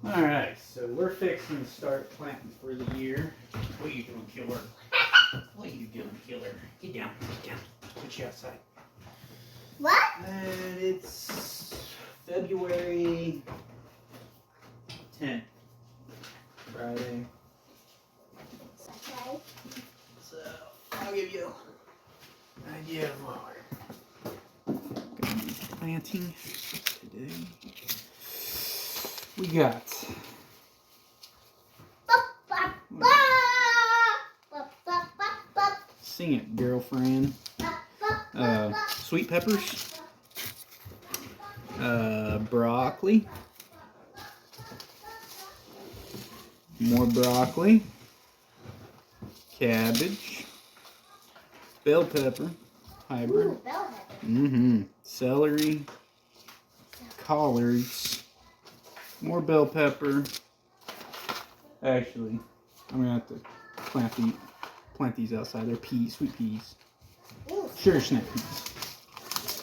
Alright, so we're fixing to start planting for the year. What are you doing, killer? What are you doing, killer? Get down, get down. Put you outside. What? And it's February 10th, Friday. Okay. So I'll give you an idea of what we're going to be planting today. We got sing it, girlfriend. Sweet peppers, broccoli, more broccoli, cabbage, bell pepper, hybrid, Ooh, bell pepper. celery, collards, more bell pepper. Actually, I'm gonna have to plant these outside. They're peas, sweet peas. Ooh. Sugar snap peas.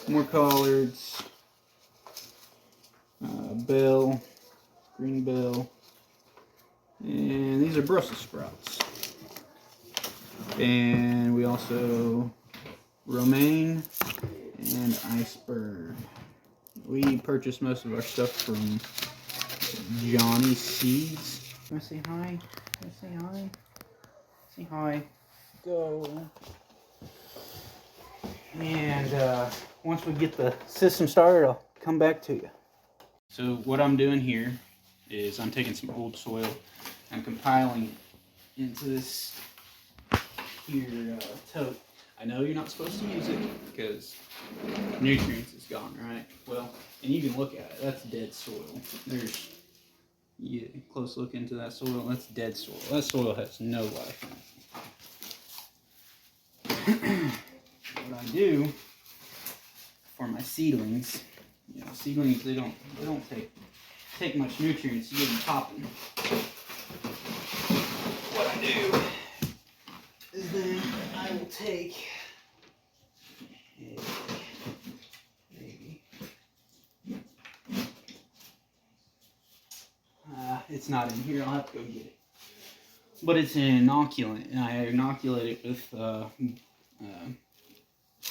More collards, bell, green bell, and these are Brussels sprouts. And we also romaine and iceberg. We purchased most of our stuff from Johnny Seeds. Want to say hi? Want to say hi? Say hi. Go. And once we get the system started, I'll come back to you. So what I'm doing here is I'm taking some old soil, I'm compiling into this here tote. I know you're not supposed to use it because nutrients is gone, right? Well, and you can look at it. That's dead soil. You get a close look into that soil. That's dead soil. That soil has no life in it. What I do for my seedlings, seedlings they don't take much nutrients to get them popping. What I do is then I will take it's not in here. I'll have to go get it. But it's an inoculant, and I inoculate it with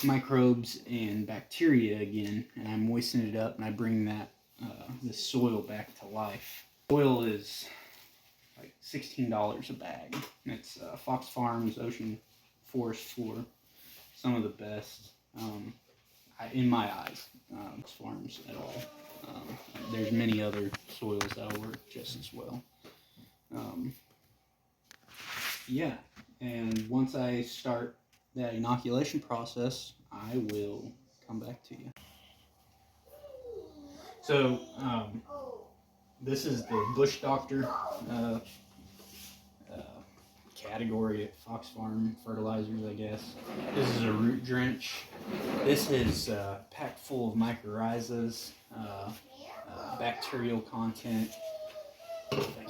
microbes and bacteria again, and I moisten it up, and I bring that the soil back to life. Soil is like $16 a bag. It's Fox Farms Ocean Forest Floor, some of the best in my eyes. Fox Farms at all. There's many other soils that'll work just as well. Yeah, and once I start that inoculation process, I will come back to you. So, this is the Bush Doctor category at Fox Farm Fertilizers, I guess. This is a root drench. This is packed full of mycorrhizas, bacterial content. Thank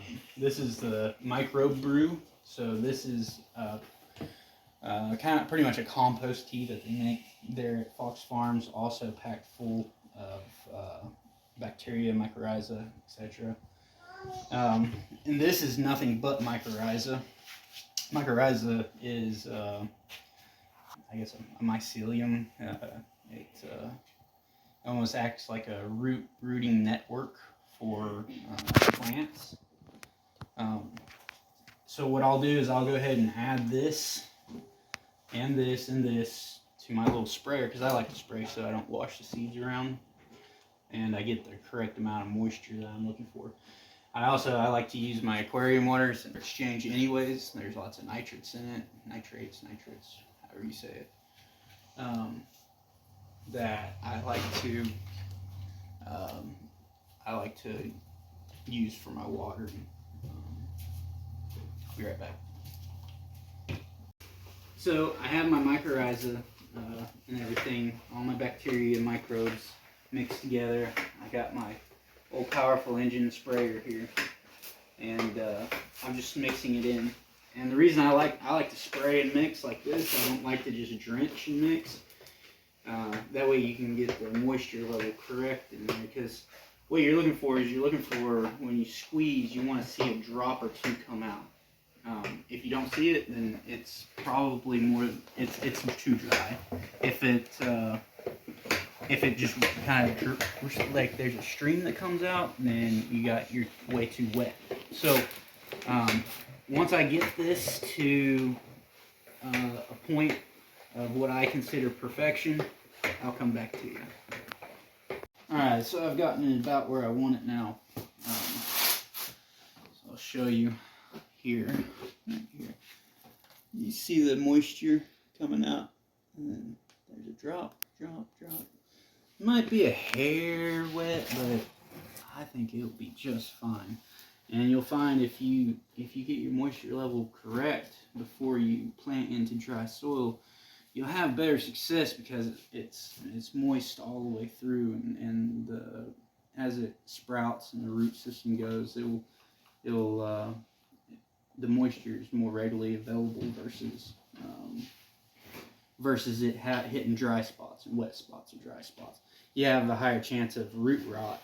you. This is the microbe brew. So this is kind of pretty much a compost tea that they make there at Fox Farms, also packed full of bacteria, mycorrhiza, etc. And this is nothing but mycorrhiza. Mycorrhiza is, I guess, a mycelium. It almost acts like a rooting network for plants. So what I'll do is I'll go ahead and add this and this and this to my little sprayer, because I like to spray so I don't wash the seeds around and I get the correct amount of moisture that I'm looking for. I like to use my aquarium waters in exchange anyways. There's lots of nitrates in it, nitrates, however you say it, that I like to use for my water. I'll be right back. So I have my mycorrhiza and everything, all my bacteria and microbes mixed together. I got my old powerful engine sprayer here, and I'm just mixing it in. And the reason I like to spray and mix like this, I don't like to just drench and mix. That way you can get the moisture level correct in there, because what you're looking for is when you squeeze, you want to see a drop or two come out. If you don't see it, then it's probably it's too dry. If it just kind of like there's a stream that comes out, then you're way too wet. So once I get this to a point of what I consider perfection, I'll come back to you. Alright, so I've gotten it about where I want it now. So I'll show you here. Right here. You see the moisture coming out? And then there's a drop. It might be a hair wet, but I think it'll be just fine. And you'll find if you get your moisture level correct before you plant into dry soil, you'll have better success because it's moist all the way through, and as it sprouts and the root system goes, the moisture is more readily available versus it hitting dry spots and wet spots or dry spots. You have a higher chance of root rot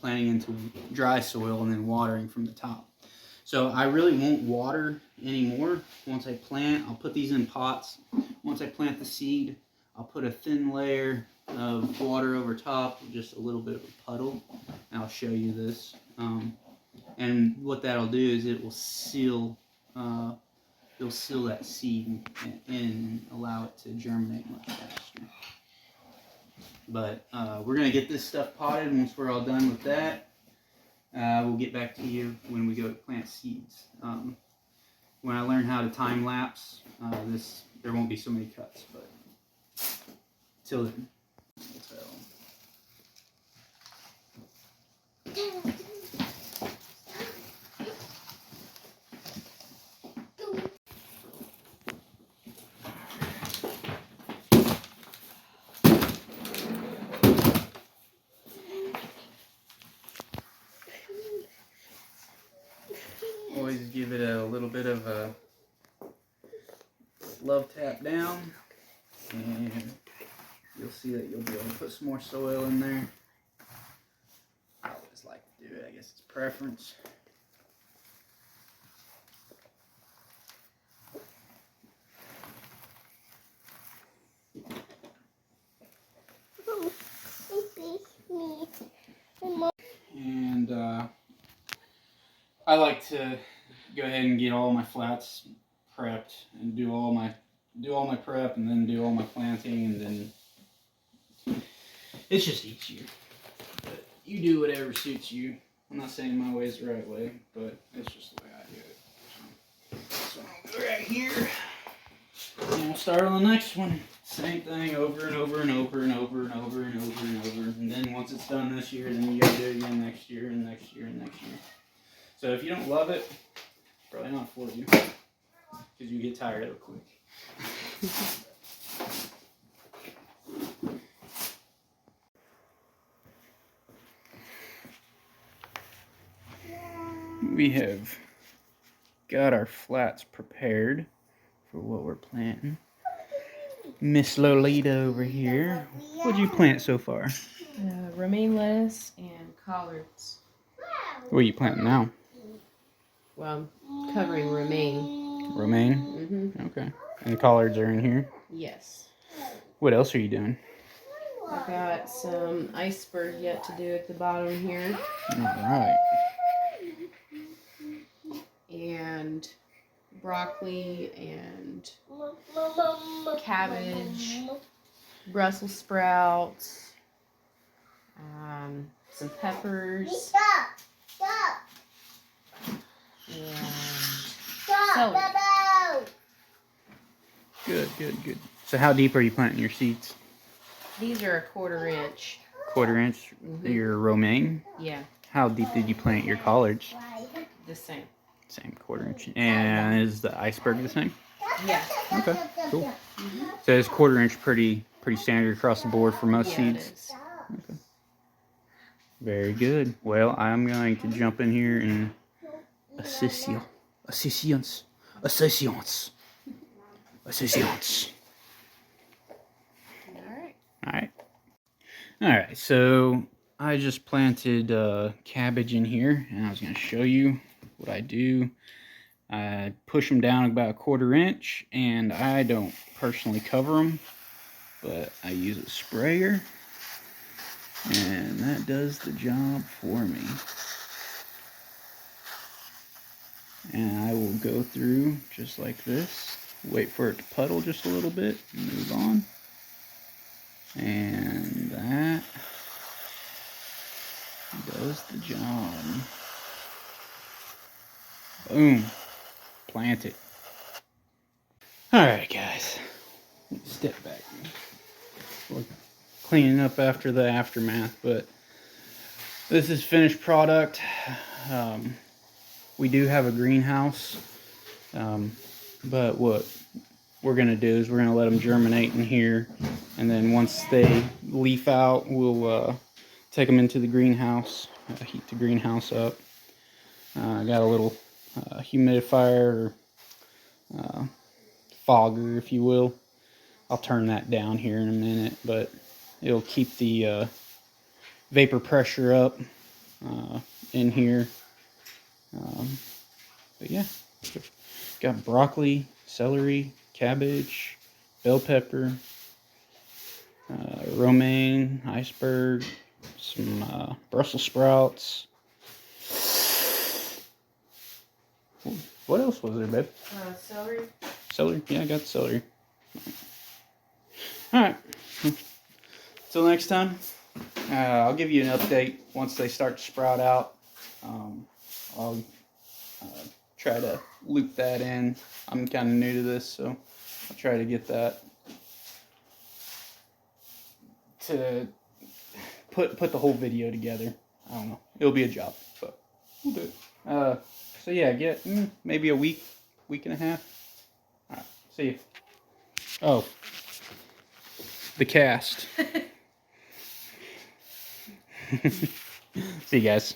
planting into dry soil and then watering from the top. So I really won't water anymore. Once I plant, I'll put these in pots. Once I plant the seed, I'll put a thin layer of water over top, just a little bit of a puddle. And I'll show you this. And what that'll do is it will seal, it'll seal that seed in and allow it to germinate much faster. But we're gonna get this stuff potted. Once we're all done with that, we'll get back to you when we go to plant seeds. When I learn how to time lapse, there won't be so many cuts, but till then. Always give it a little bit of a love tap down, and you'll see that you'll be able to put some more soil in there. I always like to do it. I guess it's preference. And I like to go ahead and get all my flats prepped and do all my prep and then do all my planting, and then it's just easier. But you do whatever suits you. I'm not saying my way is the right way, but it's just the way I do it. So I'll go right here, and we'll start on the next one. Same thing over and over and over and over and over and over and over. And then once it's done this year, then you gotta do it again next year and next year and next year. So if you don't love it, it's probably not for you, because you get tired of it quick. We have got our flats prepared for what we're planting. Miss Lolita over here. What'd you plant so far? Romaine lettuce and collards. What are you planting now? Well, I'm covering romaine. Romaine? Mm-hmm. Okay. And the collards are in here? Yes. What else are you doing? I've got some iceberg yet to do at the bottom here. Alright. And broccoli and cabbage, Brussels sprouts, some peppers, and celery. Good. So how deep are you planting your seeds? These are 1/4 inch. 1/4 inch? Mm-hmm. Your romaine? Yeah, How deep did you plant your collards? the same. Same 1/4 inch. And is the iceberg the same? Yeah. Okay, cool. So is 1/4 inch pretty standard across the board for most Yeah, seeds? it is. Okay. Very good. Well, I'm going to jump in here and assist you. Assistance. All right. Alright, so I just planted cabbage in here, and I was going to show you what I do. I push them down about 1/4 inch, and I don't personally cover them, but I use a sprayer, and that does the job for me. And I will go through just like this, wait for it to puddle just a little bit, and move on. And that does the job. Boom. Plant it. Alright guys, step back. We're cleaning up after the aftermath, but this is finished product. We do have a greenhouse, but what we're going to do is we're going to let them germinate in here, and then once they leaf out, we'll take them into the greenhouse, heat the greenhouse up. I got a little humidifier, or fogger, if you will. I'll turn that down here in a minute, but it'll keep the vapor pressure up in here. But yeah, got broccoli, celery, cabbage, bell pepper, romaine, iceberg, some Brussels sprouts. What else was there, babe? Celery. Celery? Yeah, I got celery. Alright. Till next time, I'll give you an update once they start to sprout out. I'll try to loop that in. I'm kind of new to this, so I'll try to get that to put the whole video together. I don't know. It'll be a job, but we'll do it. So yeah, get maybe a week and a half. Alright, see you. Oh, the cast. See you guys.